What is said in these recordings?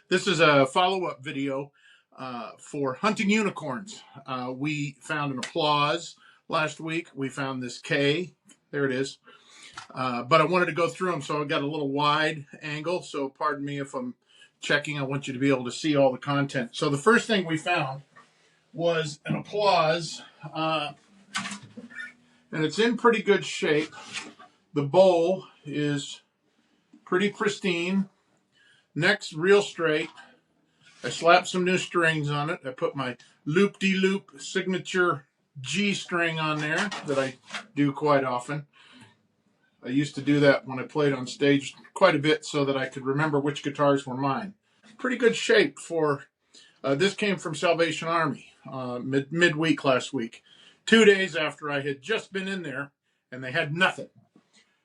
This is a follow-up video for hunting unicorns. We found an applause last week. We found this K. There it is. But I wanted to go through them, so I got a little wide angle. So pardon me if I'm checking. I want you to be able to see all the content. So the first thing we found was an applause, and it's in pretty good shape. The bowl is pretty pristine. Neck's real straight. I slapped some new strings on it. I put my loop-de-loop signature G string on there that I do quite often. I used to do that when I played on stage quite a bit so that I could remember which guitars were mine. Pretty good shape for, this came from Salvation Army midweek last week. 2 days after I had just been in there and they had nothing.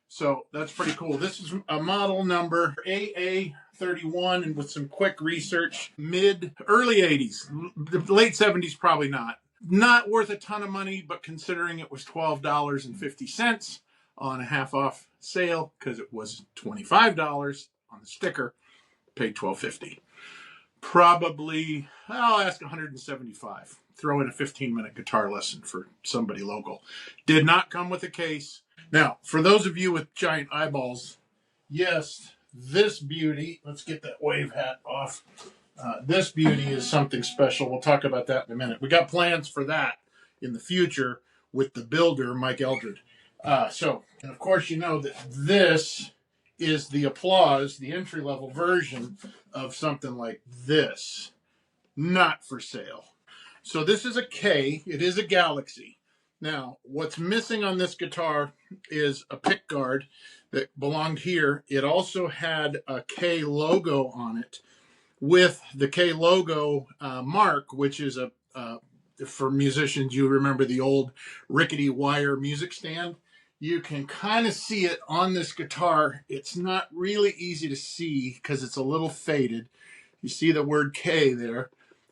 So that's pretty cool. This is a model number AA31, and with some quick research, early 80s, the late 70s, probably not. Not worth a ton of money, but considering it was $12.50 on a half off sale, because it was $25 on the sticker, paid $12.50. Probably, I'll ask $175. Throw in a 15-minute guitar lesson for somebody local. Did not come with a case. Now, for those of you with giant eyeballs, yes, this beauty, let's get that wave hat off. This beauty is something special. We'll talk about that in a minute. We got plans for that in the future with the builder, Mike Eldred. And of course, you know that this is the applause, the entry-level version of something like this. Not for sale. So this is a K. It is a Galaxie. Now, what's missing on this guitar is a pick guard that belonged here. It also had a K logo on it with the K logo mark, which is for musicians, you remember the old rickety wire music stand. You can kind of see it on this guitar. It's not really easy to see because it's a little faded. You see the word K there,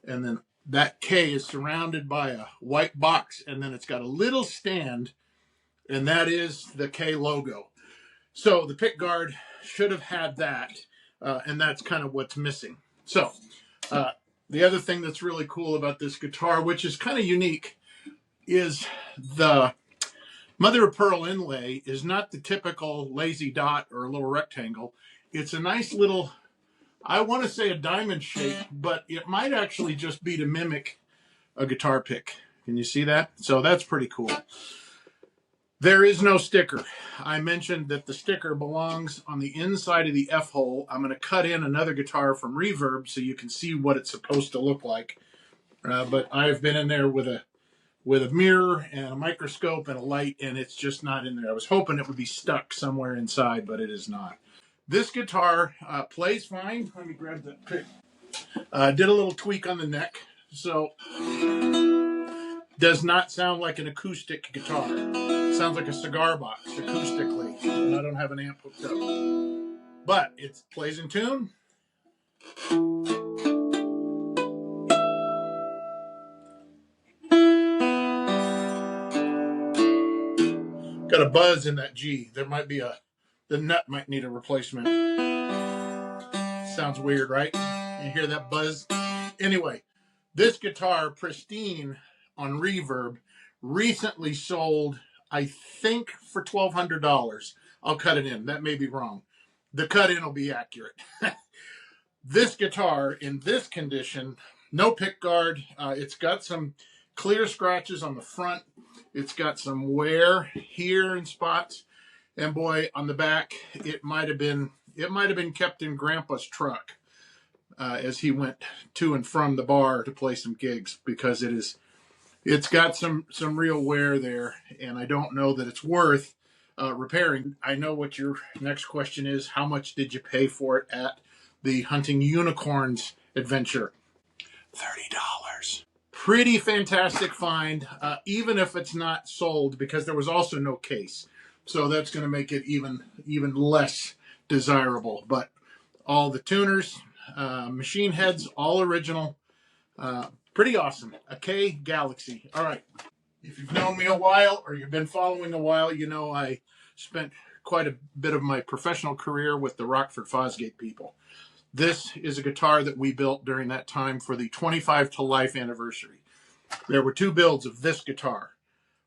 and then that K is surrounded by a white box, and then it's got a little stand, and that is the K logo. So the pick guard should have had that, and that's kind of what's missing. So the other thing that's really cool about this guitar, which is kind of unique, is the mother of pearl inlay is not the typical lazy dot or a little rectangle. It's a nice little, I want to say a diamond shape, but it might actually just be to mimic a guitar pick. Can you see that? So that's pretty cool. There is no sticker. I mentioned that the sticker belongs on the inside of the F hole. I'm going to cut in another guitar from Reverb so you can see what it's supposed to look like. But I've been in there with a mirror and a microscope and a light, and it's just not in there. I was hoping it would be stuck somewhere inside, but it is not. This guitar plays fine. Let me grab that pick. Did a little tweak on the neck, so does not sound like an acoustic guitar. Sounds like a cigar box acoustically, and I don't have an amp hooked up. But it plays in tune. Got a buzz in that G. There might be the nut might need a replacement. Sounds weird, right? You hear that buzz? Anyway, this guitar, pristine on Reverb, recently sold, I think, for $1,200. I'll cut it in. That may be wrong. The cut in will be accurate. This guitar in this condition, no pick guard. It's got some clear scratches on the front. It's got some wear here in spots. And boy, on the back, it might have been kept in Grandpa's truck as he went to and from the bar to play some gigs, because it's got some real wear there, and I don't know that it's worth repairing. I know what your next question is. How much did you pay for it at the Hunting Unicorns adventure? $30. Pretty fantastic find, even if it's not sold, because there was also no case. So that's going to make it even less desirable. But all the tuners, machine heads, all original. Pretty awesome. A K Galaxie. All right. If you've known me a while, or you've been following a while, you know I spent quite a bit of my professional career with the Rockford Fosgate people. This is a guitar that we built during that time for the 25 to life anniversary. There were two builds of this guitar.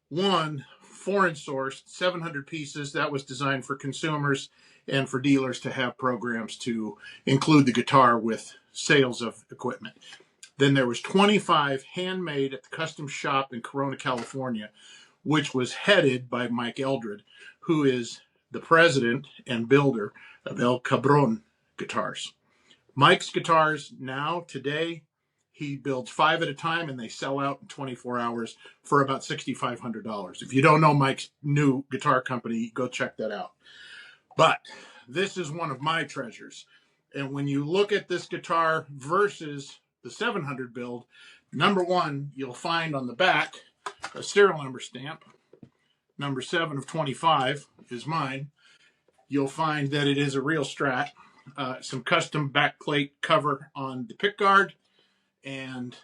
One, foreign sourced, 700 pieces. That was designed for consumers and for dealers to have programs to include the guitar with sales of equipment. Then there was 25 handmade at the custom shop in Corona, California, which was headed by Mike Eldred, who is the president and builder of El Cabron guitars. Mike's guitars now, today, he builds 5 at a time and they sell out in 24 hours for about $6,500. If you don't know Mike's new guitar company, go check that out. But this is one of my treasures. And when you look at this guitar versus the 700 build, number one, you'll find on the back a serial number stamp. Number 7 of 25 is mine. You'll find that it is a real Strat. Some custom backplate cover on the pickguard, and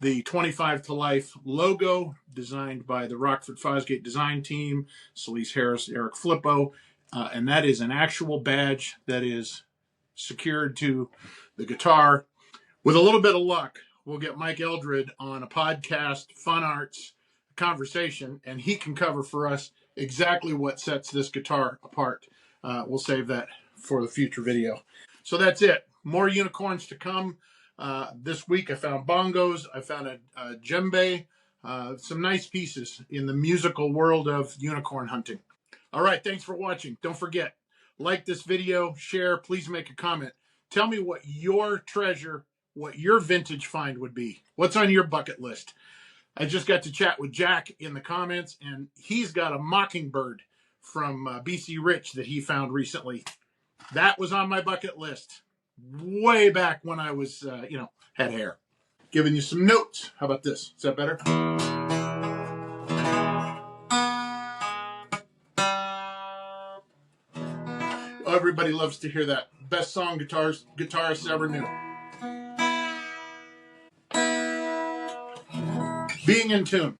the 25 to life logo designed by the Rockford Fosgate design team, Celise Harris, Eric Flippo, and that is an actual badge that is secured to the guitar. With a little bit of luck, we'll get Mike Eldred on a podcast, FunnARTZ conversation, and he can cover for us exactly what sets this guitar apart. We'll save that for the future video. So that's it. More unicorns to come. This week I found bongos. I found a djembe. Some nice pieces in the musical world of unicorn hunting. All right, thanks for watching. Don't forget, like this video, share, please make a comment. Tell me what your treasure, what your vintage find would be. What's on your bucket list? I just got to chat with Jack in the comments, and he's got a Mockingbird from BC Rich that he found recently. That was on my bucket list way back when I was, had hair. Giving you some notes. How about this? Is that better? Everybody loves to hear that. Best song guitarists ever knew. Being in tune.